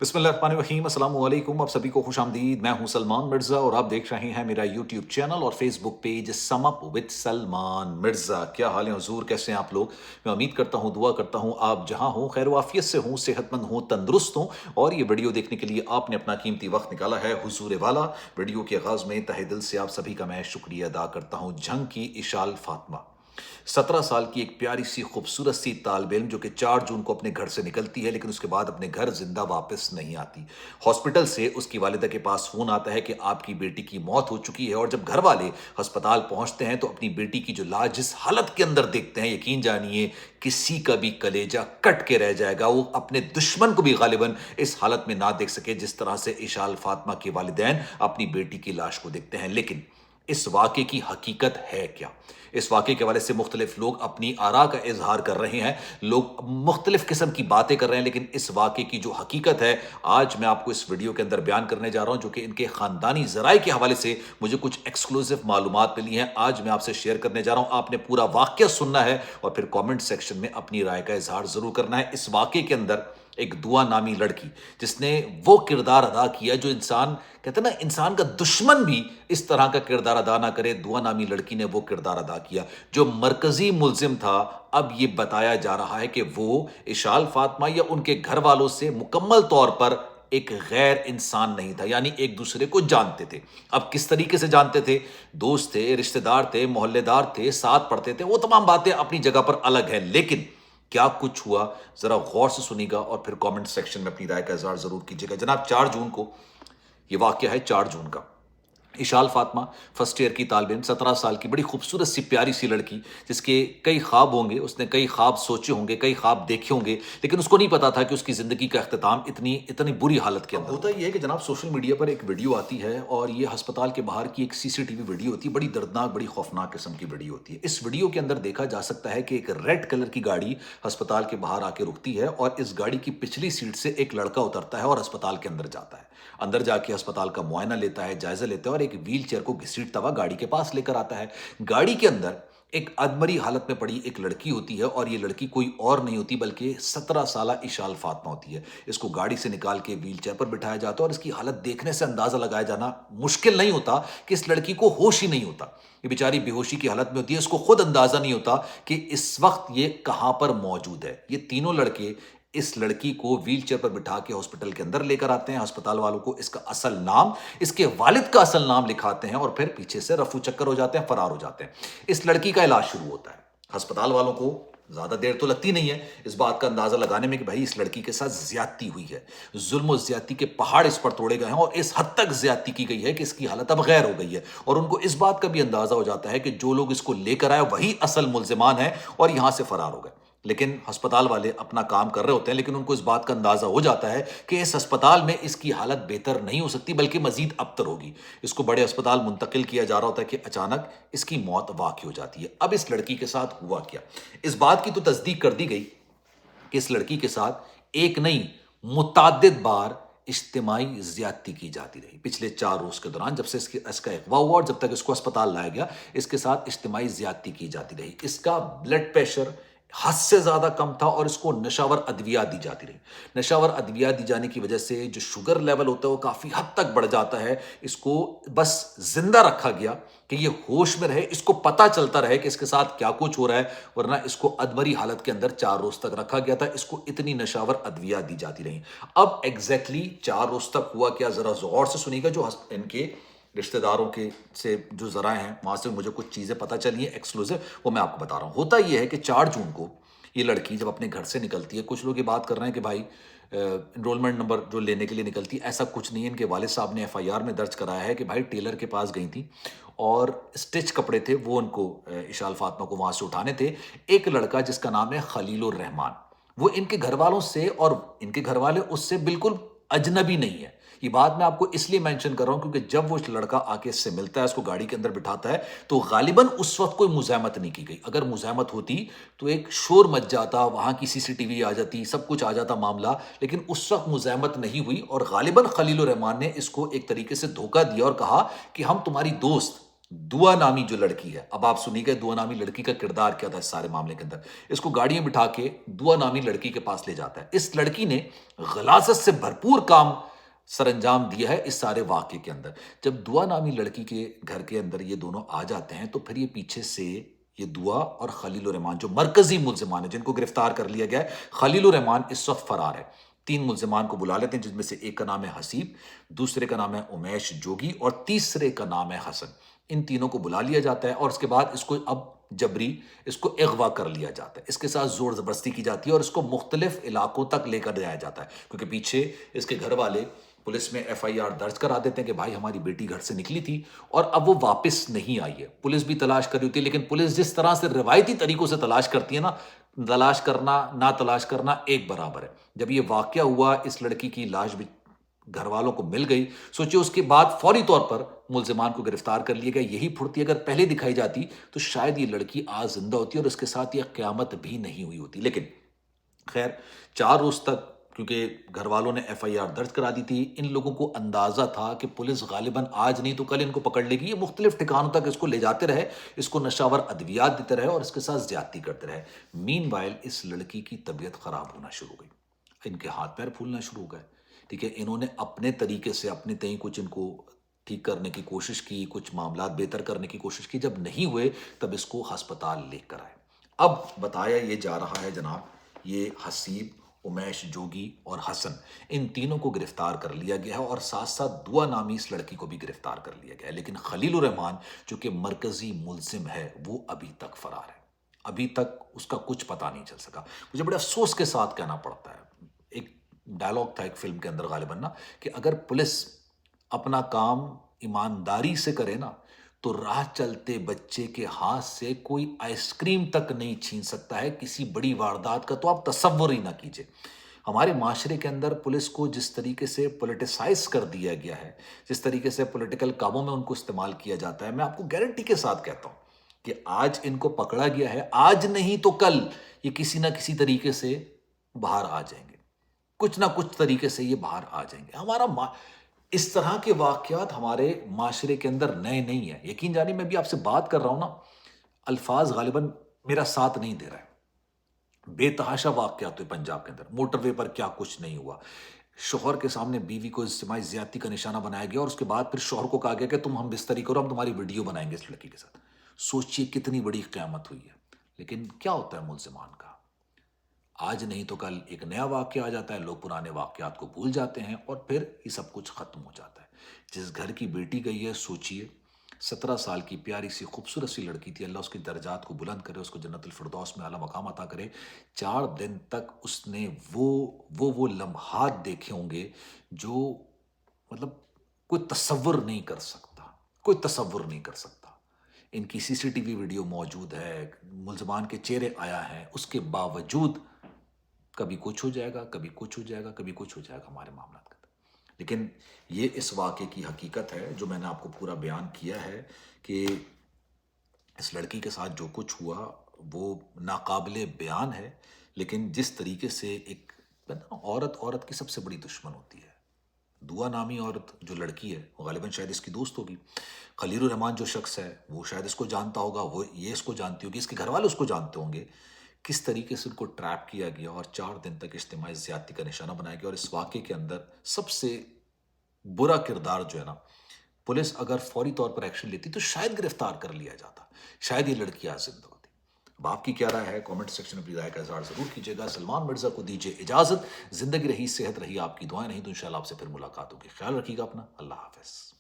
बिस्मिल्लाहिर्रहमानिर्रहीम, अस्सलाम वालेकुम। आप सभी को खुश आमदीद। मैं हूं सलमान मिर्ज़ा और आप देख रहे हैं मेरा यूट्यूब चैनल और Facebook page sum up with Salman Mirza. क्या हाल है हुजूर, कैसे हैं आप लोग? मैं उम्मीद करता हूं, दुआ करता हूं आप जहां हो खैर वाफियत से हों, सेहतमंद हों, तंदुरुस्त हों। और ये वीडियो देखने के लिए आपने अपना कीमती वक्त निकाला है हुजूर वाला। वीडियो के आगाज़ में तहे दिल से आप सभी का मैं शुक्रिया अदा करता हूँ। झंग की इशाल फातिमा 17 साल की एक प्यारी सी खूबसूरत सी तालिब इल्म जो कि 4 जून को अपने घर से निकलती है, लेकिन उसके बाद अपने घर जिंदा वापस नहीं आती। हॉस्पिटल से उसकी वालिदा के पास फोन आता है कि आपकी बेटी की मौत हो चुकी है। और जब घर वाले अस्पताल पहुंचते हैं तो अपनी बेटी की जो लाश जिस हालत के अंदर देखते हैं, यकीन जानिए किसी का भी कलेजा कट के रह जाएगा। वो अपने दुश्मन को भी गालिबन इस हालत में ना देख सके जिस तरह से इशाल फातिमा के वालिदैन अपनी बेटी की लाश को देखते हैं। लेकिन इस वाक़े की हकीकत है क्या? इस वाक़े के हवाले से मुख्तलिफ लोग अपनी आरा का इजहार कर रहे हैं, लोग मुख्तलिफ किस्म की बातें कर रहे हैं, लेकिन इस वाक़े की जो हकीकत है आज मैं आपको इस वीडियो के अंदर बयान करने जा रहा हूं, जो कि इनके ख़ानदानी ज़राए के हवाले से मुझे कुछ एक्सक्लूसिव मालूमात मिली हैं। आज मैं आपसे शेयर करने जा रहा हूं। आपने पूरा वाक़या सुनना है और फिर कॉमेंट सेक्शन में अपनी राय का इजहार ज़रूर करना है। इस वाक़े के अंदर एक दुआ नामी लड़की जिसने वो किरदार अदा किया जो इंसान कहते हैं ना, इंसान का दुश्मन भी इस तरह का किरदार अदा ना करे, दुआ नामी लड़की ने वो किरदार अदा किया। जो मरकजी मुल्जिम था, अब ये बताया जा रहा है कि वो इशाल फातिमा या उनके घर वालों से मुकम्मल तौर पर एक गैर इंसान नहीं था, यानी एक दूसरे को जानते थे। अब किस तरीके से जानते थे? दोस्त थे, रिश्तेदार थे, मोहल्लेदार थे, साथ पढ़ते थे, वो तमाम बातें अपनी जगह पर अलग है। लेकिन क्या कुछ हुआ, जरा गौर से सुनिएगा और फिर कमेंट सेक्शन में अपनी राय का इजहार जरूर कीजिएगा। जनाब, 4 जून को ये वाकया है, 4 जून का। इशाल फातिमा फर्स्ट ईयर की तालिब इल्म, 17 साल की बड़ी खूबसूरत सी प्यारी सी लड़की, जिसके कई ख्वाब होंगे, उसने कई ख्वाब सोचे होंगे, कई ख्वाब देखे होंगे, लेकिन उसको नहीं पता था कि उसकी ज़िंदगी का अख्ताम इतनी इतनी बुरी हालत के अंदर होता ही है कि जनाब सोशल मीडिया पर एक वीडियो आती है और ये अस्पताल के बाहर की एक सीसीटीवी वीडियो होती है। बड़ी दर्दनाक, बड़ी खौफनाक किस्म की वीडियो होती है। इस वीडियो के अंदर देखा जा सकता है कि एक रेड कलर की गाड़ी अस्पताल के बाहर आके रुकती है और इस गाड़ी की पिछली सीट से एक लड़का उतरता है और अस्पताल के अंदर जाता है। अंदर जाके अस्पताल का मुआयना लेता है, जायजा लेता है और एक व्हील चेयर को घसीटता हुआ गाड़ी के पास लेकर आता है। गाड़ी के अंदर एक अधमरी हालत में पड़ी एक लड़की होती है और ये लड़की कोई और नहीं होती बल्कि 17 साल इशाल फातिमा होती है। इसको गाड़ी से निकाल के व्हील चेयर पर बिठाया जाता है और इसकी हालत देखने से अंदाजा लगाया जाना मुश्किल नहीं होता कि इस लड़की को होश ही नहीं होता। ये बेचारी बेहोशी की हालत में होती है, इसको खुद अंदाजा नहीं होता कि इस वक्त ये कहां पर मौजूद है। ये तीनों लड़के इस लड़की को व्हील चेयर पर बिठा के हॉस्पिटल के अंदर लेकर आते हैं। अस्पताल वालों को इसका असल नाम, इसके वालिद का असल नाम लिखाते हैं और फिर पीछे से रफू चक्कर हो जाते हैं, फरार हो जाते हैं। इस लड़की का इलाज शुरू होता है। अस्पताल वालों को ज्यादा देर तो लगती नहीं है इस बात का अंदाजा लगाने में कि भाई इस लड़की के साथ ज्यादती हुई है, जुल्म और ज्यादती के पहाड़ इस पर तोड़े गए हैं और इस हद तक ज्यादती की गई है कि इसकी हालत अब गैर हो गई है। और उनको इस बात का भी अंदाजा हो जाता है कि जो लोग इसको लेकर आए वही असल मुल्जिमान है और यहां से फरार हो गए। लेकिन अस्पताल वाले अपना काम कर रहे होते हैं, लेकिन उनको इस बात का अंदाजा हो जाता है कि इस अस्पताल में इसकी हालत बेहतर नहीं हो सकती बल्कि मजीद अबतर होगी। इसको बड़े अस्पताल मुंतकिल किया जा रहा होता है कि अचानक इसकी मौत वाक़ई हो जाती है। अब इस लड़की के साथ हुआ क्या? इस बात की तो तस्दीक कर दी गई कि इस लड़की के साथ एक नहीं मुतअद्दिद बार इज्तिमाई ज्यादती की जाती रही पिछले 4 रोज के दौरान। जब से इसका अगवा हुआ और जब तक इसको अस्पताल लाया गया, इसके साथ इज्तिमाई ज्यादती की जाती रही। इसका ब्लड प्रेशर हद से ज्यादा कम था और इसको नशावर अद्वियात दी जाती रही। नशावर अद्वियात दी जाने की वजह से जो शुगर लेवल होता है वो काफी हद तक बढ़ जाता है। इसको बस जिंदा रखा गया कि ये होश में रहे, इसको पता चलता रहे कि इसके साथ क्या कुछ हो रहा है, वरना इसको अधमरी हालत के अंदर 4 रोज तक रखा गया था। इसको इतनी नशावर अद्वियात दी जाती रही। अब एग्जैक्टली 4 रोज तक हुआ क्या, जरा गौर से सुनिएगा। जो इनके रिश्तेदारों के से जो जरा हैं वहाँ से मुझे कुछ चीज़ें पता चली हैं एक्सक्लूसिव, वो मैं आपको बता रहा हूँ। होता यह है कि 4 जून को ये लड़की जब अपने घर से निकलती है, कुछ लोग ये बात कर रहे हैं कि भाई इनरोलमेंट नंबर जो लेने के लिए निकलती है, ऐसा कुछ नहीं है। इनके वालिद साहब ने एफआईआर में दर्ज कराया है कि भाई टेलर के पास गई थी और स्टिच कपड़े थे वो उनको इशाल फातिमा को वहाँ से उठाने थे। एक लड़का जिसका नाम है खलीलुर रहमान, वो इनके घर वालों से और इनके घर वाले उससे बिल्कुल अजनबी नहीं है। ये बात मैं आपको इसलिए मेंशन कर रहा हूं क्योंकि जब वो लड़का आके इससे मिलता है, उसको गाड़ी के अंदर बिठाता है, तो गालिबन उस वक्त कोई मुज़ाहमत नहीं की गई। अगर मुज़ाहमत होती तो एक शोर मच जाता, वहां की सीसीटीवी आ जाती, सब कुछ आ जाता मामला, लेकिन उस वक्त मुज़ाहमत नहीं हुई और गालिबन खलीलुर रहमान ने इसको एक तरीके से धोखा दिया और कहा कि हम तुम्हारी दोस्त دعا نامی جو لڑکی ہے، اب آپ سنیے گا دعا نامی لڑکی کا کردار کیا تھا اس سارے معاملے کے اندر. اس کو گاڑیاں بٹھا کے دعا نامی لڑکی کے پاس لے جاتا ہے. اس لڑکی نے غلاظت سے بھرپور کام سر انجام دیا ہے اس سارے واقعے کے اندر. جب دعا نامی لڑکی کے گھر کے اندر یہ دونوں آ جاتے ہیں تو پھر یہ پیچھے سے یہ دعا اور خلیل الرحمان جو مرکزی ملزمان ہیں جن کو گرفتار کر لیا گیا ہے. خلیل الرحمان اس وقت فرار ہے. 3 ملزمان کو بلا لیتے ہیں جن میں سے ایک کا نام ہے حسیب، دوسرے کا نام ہے امیش جوگی اور تیسرے کا نام ہے حسن. ان تینوں کو بلا لیا جاتا ہے اور اس کے بعد اس کو اب جبری اس کو اغوا کر لیا جاتا ہے. اس کے ساتھ زور زبردستی کی جاتی ہے اور اس کو مختلف علاقوں تک لے کر جایا جاتا ہے کیونکہ پیچھے اس کے گھر والے پولیس میں FIR درج کرا دیتے ہیں کہ بھائی ہماری بیٹی گھر سے نکلی تھی اور اب وہ واپس نہیں آئی ہے. پولیس بھی تلاش کر رہی ہوتی ہے لیکن پولیس جس طرح سے روایتی طریقوں سے تلاش کرتی ہے نا، تلاش کرنا نہ تلاش کرنا ایک برابر ہے. جب یہ واقعہ ہوا اس لڑکی کی لاش بھی گھر والوں کو مل گئی. سوچے اس کے بعد فوری طور پر ملزمان کو گرفتار کر لیا گیا. یہی پھرتی اگر پہلے دکھائی جاتی تو شاید یہ لڑکی آج زندہ ہوتی اور اس کے ساتھ یہ قیامت بھی نہیں ہوئی ہوتی. لیکن خیر 4 روز تک کیونکہ گھر والوں نے FIR درج کرا دی تھی، ان لوگوں کو اندازہ تھا کہ پولیس غالباً آج نہیں تو کل ان کو پکڑ لے گی. یہ مختلف ٹھکانوں تک اس کو لے جاتے رہے، اس کو نشاور ادویات دیتے رہے اور اس کے ساتھ زیادتی کرتے رہے. مین وائل اس لڑکی کی طبیعت خراب ہونا شروع ہو گئی، ان کے ہاتھ پیر پھولنا شروع ہو گئے. ٹھیک ہے، انہوں نے اپنے طریقے سے اپنے تئیں کچھ ان کو ٹھیک کرنے کی کوشش کی، کچھ معاملات بہتر کرنے کی کوشش کی. جب نہیں ہوئے تب اس کو ہسپتال لے کر آئے. اب بتایا یہ جا رہا ہے جناب، یہ حسیب، امیش جوگی اور حسن، ان تینوں کو گرفتار کر لیا گیا ہے اور ساتھ ساتھ دعا نامی اس لڑکی کو بھی گرفتار کر لیا گیا ہے. لیکن خلیل الرحمان جو کہ مرکزی ملزم ہے وہ ابھی تک فرار ہے. ابھی تک اس کا کچھ پتہ نہیں چل سکا. مجھے بڑے افسوس کے ساتھ کہنا پڑتا ہے، ایک ڈائلاگ تھا ایک فلم کے اندر غالباً نا، کہ اگر پولیس اپنا کام ایمانداری سے کرے نا تو راہ چلتے بچے کے ہاتھ سے کوئی آئس کریم تک نہیں چھین سکتا ہے. کسی بڑی واردات کا تو آپ تصور ہی نہ کیجئے. ہمارے معاشرے کے اندر پولیس کو جس طریقے سے پولیٹیسائز کر دیا گیا ہے، جس طریقے سے پولیٹیکل کاموں میں ان کو استعمال کیا جاتا ہے، میں آپ کو گارنٹی کے ساتھ کہتا ہوں کہ آج ان کو پکڑا گیا ہے، آج نہیں تو کل یہ کسی نہ کسی طریقے سے باہر آ جائیں گے. کچھ نہ کچھ طریقے سے یہ باہر آ جائیں گے. اس طرح کے واقعات ہمارے معاشرے کے اندر نئے نہیں ہیں. یقین جانی میں بھی آپ سے بات کر رہا ہوں نا، الفاظ غالباً میرا ساتھ نہیں دے رہا ہے. بے تحاشا واقعات ہوئے پنجاب کے اندر. موٹر وے پر کیا کچھ نہیں ہوا. شوہر کے سامنے بیوی کو اجتماعی زیادتی کا نشانہ بنایا گیا اور اس کے بعد پھر شوہر کو کہا گیا کہ تم ہم بستری کرو، ہم تمہاری ویڈیو بنائیں گے اس لڑکی کے ساتھ. سوچئے کتنی بڑی قیامت ہوئی ہے. لیکن کیا ہوتا ہے ملزمان کا، آج نہیں تو کل ایک نیا واقعہ آ جاتا ہے، لوگ پرانے واقعات کو بھول جاتے ہیں اور پھر یہ سب کچھ ختم ہو جاتا ہے. جس گھر کی بیٹی گئی ہے، سوچئے 17 سال کی پیاری سی خوبصورت سی لڑکی تھی. اللہ اس کی درجات کو بلند کرے، اس کو جنت الفردوس میں اعلیٰ مقام عطا کرے. 4 دن تک اس نے وہ لمحات دیکھے ہوں گے جو مطلب کوئی تصور نہیں کر سکتا، کوئی تصور نہیں کر سکتا. ان کی CCTV ویڈیو موجود ہے، ملزمان کے چہرے آیا ہے، اس کے باوجود کبھی کچھ ہو جائے گا، کبھی کچھ ہو جائے گا، کبھی کچھ ہو جائے گا ہمارے معاملات کا. لیکن یہ اس واقعے کی حقیقت ہے جو میں نے آپ کو پورا بیان کیا ہے کہ اس لڑکی کے ساتھ جو کچھ ہوا وہ ناقابل بیان ہے. لیکن جس طریقے سے ایک عورت کی سب سے بڑی دشمن ہوتی ہے. دعا نامی عورت جو لڑکی ہے وہ غالباً شاید اس کی دوست ہوگی. خلیل الرحمان جو شخص ہے وہ شاید اس کو جانتا ہوگا، وہ یہ اس کو جانتی ہوگی، اس کے گھر والے اس کو جانتے ہوں گے. کس طریقے سے ان کو ٹریپ کیا گیا اور 4 دن تک اجتماعی زیادتی کا نشانہ بنایا گیا. اور اس واقعے کے اندر سب سے برا کردار جو ہے نا، پولیس اگر فوری طور پر ایکشن لیتی تو شاید گرفتار کر لیا جاتا، شاید یہ لڑکی آج زندہ ہوتی. اب آپ کی کیا رائے ہے؟ کامنٹ سیکشن میں اپنی رائے کا اظہار ضرور کیجیے گا. سلمان مرزا کو دیجیے اجازت. زندگی رہی، صحت رہی، آپ کی دعائیں نہیں تو انشاءاللہ آپ سے پھر ملاقات ہوگی. خیال رکھیے گا اپنا. اللہ حافظ.